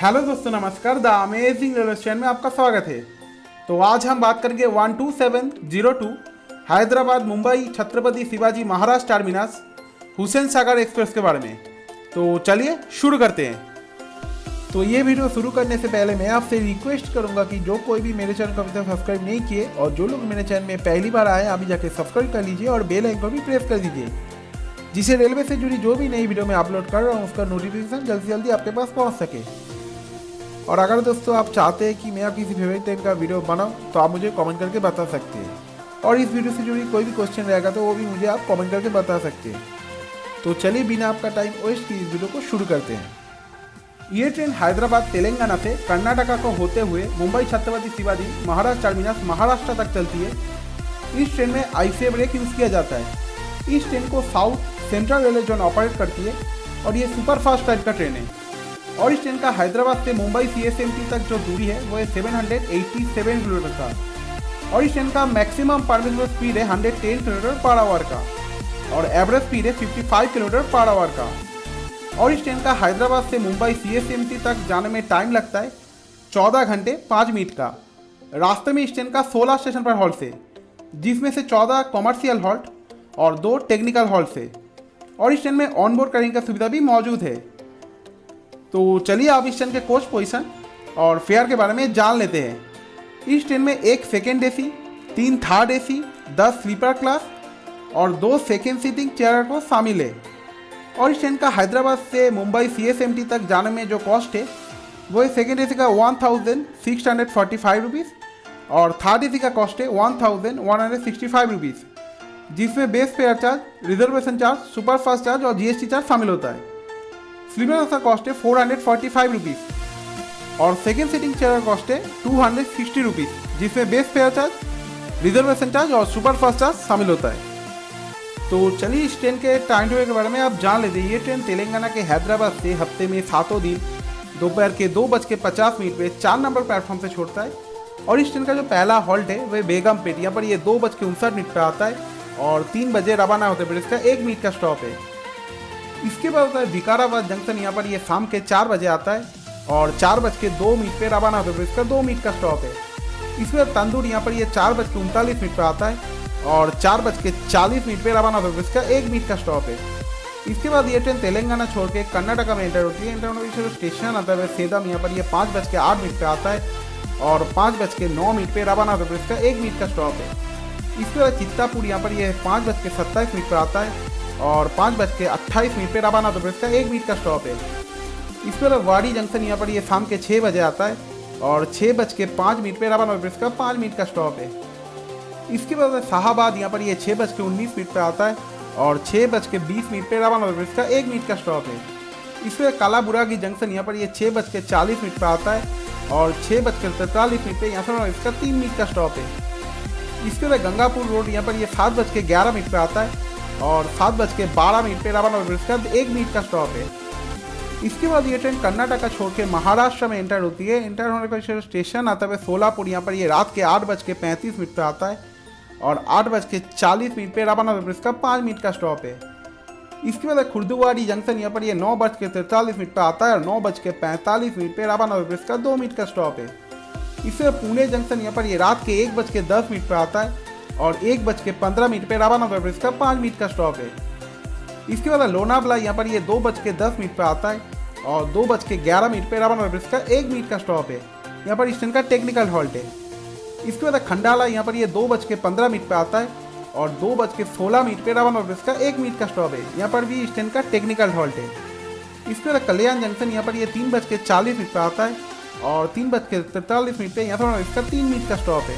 Hello दोस्तों, नमस्कार। The amazing railway station में आपका स्वागत है। तो आज हम बात करेंगे 12702 हैदराबाद मुंबई छत्रपति शिवाजी महाराज टर्मिनस हुसैन सागर एक्सप्रेस के बारे में। तो चलिए शुरू करते हैं। तो ये वीडियो शुरू करने से पहले मैं आपसे रिक्वेस्ट करूंगा कि जो कोई भी मेरे चैनल को अभी तक सब्सक्राइब नहीं किए और जो लोग मेरे चैनल में पहली बार आए अभी जाके सब्सक्राइब कर लीजिए और बेल आइकन भी प्रेस कर दीजिए, जिससे रेलवे से जुड़ी जो भी नई वीडियो मैं अपलोड कर रहा हूँ उसका नोटिफिकेशन जल्दी से जल्दी आपके पास पहुँच सके। और अगर दोस्तों आप चाहते हैं कि मैं आप किसी फेवरेट टाइप का वीडियो बनाऊं तो आप मुझे कमेंट करके बता सकते हैं, और इस वीडियो से जुड़ी कोई भी क्वेश्चन रहेगा तो वो भी मुझे आप कमेंट करके बता सकते हैं। तो चलिए बिना आपका टाइम वेस्ट किए इस वीडियो को शुरू करते हैं। ये ट्रेन हैदराबाद तेलंगाना से कर्नाटका को होते हुए मुंबई छत्रपति शिवाजी महाराज टर्मिनस महाराष्ट्र तक चलती है। इस ट्रेन में आईसीए ब्रेक यूज़ किया जाता है। इस ट्रेन को south central railway zone operate करती है और ये सुपरफास्ट टाइप का ट्रेन है। और इस ट्रेन का हैदराबाद से मुंबई सीएसएमटी तक जो दूरी है वो है 787 किलोमीटर का। और इस ट्रेन का मैक्सिमम परमिसिबल स्पीड है 110 किलोमीटर पर आवर का और एवरेज स्पीड है 55 किलोमीटर पर आवर का। और इस ट्रेन का हैदराबाद से मुंबई सीएसएमटी तक जाने में टाइम लगता है 14 घंटे 5 मिनट का। रास्ते में इस ट्रेन का 16 स्टेशन पर हॉल्ट है, जिसमें से 14 कॉमर्शियल हॉल्ट और 2 टेक्निकल हॉल्ट है। और इस ट्रेन में ऑन बोर्ड कैरिंग का सुविधा भी मौजूद है। तो चलिए आप इस ट्रेन के कोच पोजीशन और फेयर के बारे में जान लेते हैं। इस ट्रेन में 1 second AC, 3 third AC, 10 sleeper class और 2 सेकेंड सीटिंग चेयर को शामिल है। और इस ट्रेन का हैदराबाद से मुंबई सीएसएमटी तक जाने में जो कॉस्ट है वो सेकेंड एसी का 1645 रुपीज़ और थर्ड एसी का कॉस्ट है 1165 रुपीज़, जिसमें base fare charge, reservation charge, superfast charge और जीएसटी चार्ज शामिल होता है। स्लीपर का कॉस्ट है 445 रुपीज़ और सेकेंड सीटिंग चेयर का कॉस्ट है 260 रुपीज़, जिसमें base fare charge, reservation charge और सुपरफास्ट चार्ज शामिल होता है। तो चलिए इस ट्रेन के टाइम टेबल के बारे में आप जान लेते हैं। ये ट्रेन तेलंगाना के हैदराबाद से हफ्ते में 7 दिन दोपहर के 2:50 पे 4 नंबर प्लेटफॉर्म से छोड़ता है। और इस ट्रेन का जो पहला हॉल्ट है वह बेगमपेट, यहाँ पर ये 2:59 पर आता है और 3 बजे रवाना होते हैं। इसका 1 मिनट का स्टॉप है। इसके बाद होता है विकाराबाद जंक्शन, यहाँ पर ये शाम के 4 बजे आता है और 4:02 पे रवाना होता है। इसका 2 मिनट का स्टॉप है। इसके बाद तंदूर, यहाँ पर ये 4:39 पर आता है और 4:40 पे रवाना होता है। इसका 1 मिनट का स्टॉप है। इसके बाद ये ट्रेन तेलंगाना छोड़ के कर्नाटका में एंटर होती है। एंटर होने के स्टेशन आता है सेदम, यहाँ पर ये 5:08 पे आता है और 5:09 पे रवाना होता है। इसका 1 मिनट का स्टॉप है। इसके बाद चित्तापुर, यहाँ पर ये 5:27 पर आता है और 5:28 पे रवाना होता है। इसका 1 मिनट का स्टॉप है। इसके बाद वाड़ी जंक्शन, यहाँ पर ये शाम के 6 बजे आता है और 6:05 पे रवाना होता है। इसका 5 मिनट का स्टॉप है। इसके बाद शाहाबाद, यहाँ पर ये 6:19 पे आता है और 6:20 पे रवाना होता है। इसका 1 मिनट का स्टॉप है। इसके बाद कालाबुरागी जंक्शन, यहाँ पर ये 6:40 पे आता है और 6:43 पे यहाँ से इसका 3 मिनट का स्टॉप है। इसके बाद गंगापुर रोड, यहाँ पर ये 7:11 पे आता है और 7:12 पे रवाना होता है। इसका 1 मिनट का स्टॉप है। इसके बाद ये ट्रेन कर्नाटका छोड़ के महाराष्ट्र में एंटर होती है। एंटर होने का स्टेशन आता है सोलापुर, यहाँ पर ये रात के 8:35 पे आता है और 8:40 पे रवाना होता है। इसका 5 मिनट का स्टॉप है। इसके बाद खुर्दुवाड़ी जंक्शन, यहाँ पर ये 9:43 पे आता है और 9:45 पे रवाना होता है। इसका 2 मिनट का स्टॉप है। इससे पुणे जंक्शन, यहाँ पर ये रात के 1:10 पे आता है और 1:15 पे रवाना होता है। इसका 5 मिनट का स्टॉप है। इसके बाद लोनावला, यहाँ पर ये 2:10 पे आता है और 2:11 पे रवाना होता है। इसका 1 मिनट का स्टॉप है। यहाँ पर इस ट्रेन का टेक्निकल हॉल्ट है। इसके बाद खंडाला, यहाँ पर ये 2:15 पे आता है और 2:16 पे रवाना होता है। इसका 1 मिनट का स्टॉप है। यहाँ पर भी इस ट्रेन का टेक्निकल हॉल्ट है। इसके बाद कल्याण जंक्शन, यहाँ पर ये 3:40 पे आता है और 3:43 पे यहाँ पर इसका 3 मिनट का स्टॉप है।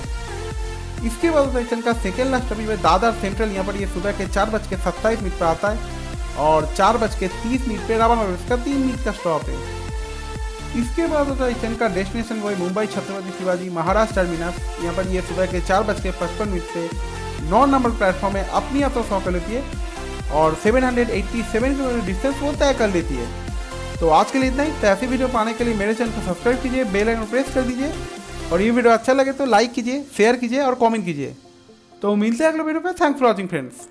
इसके बाद स्टेशन का सेकेंड लास्ट अभी दादर सेंट्रल, यहाँ पर ये सुबह के 4:27 पर आता है और 4:30 पे रवाना होता है। इसका 3 मिनट का स्टॉप है। इसके बाद होता है स्टेशन का डेस्टिनेशन वो है मुंबई छत्रपति शिवाजी महाराज टर्मिनस, यहाँ पर ये सुबह के 4:55 पे 9 नंबर प्लेटफॉर्म में अपनी आप सौ लेती है और 787 किलोमीटर डिस्टेंस वो तय कर लेती है। तो आज के लिए इतना ही। तो ऐसी वीडियो पाने के लिए मेरे चैनल को सब्सक्राइब कीजिए, बेल आइकन प्रेस कर दीजिए और ये वीडियो अच्छा लगे तो लाइक कीजिए, शेयर कीजिए और कमेंट कीजिए। तो मिलते हैं अगले वीडियो पे। Thanks for watching friends.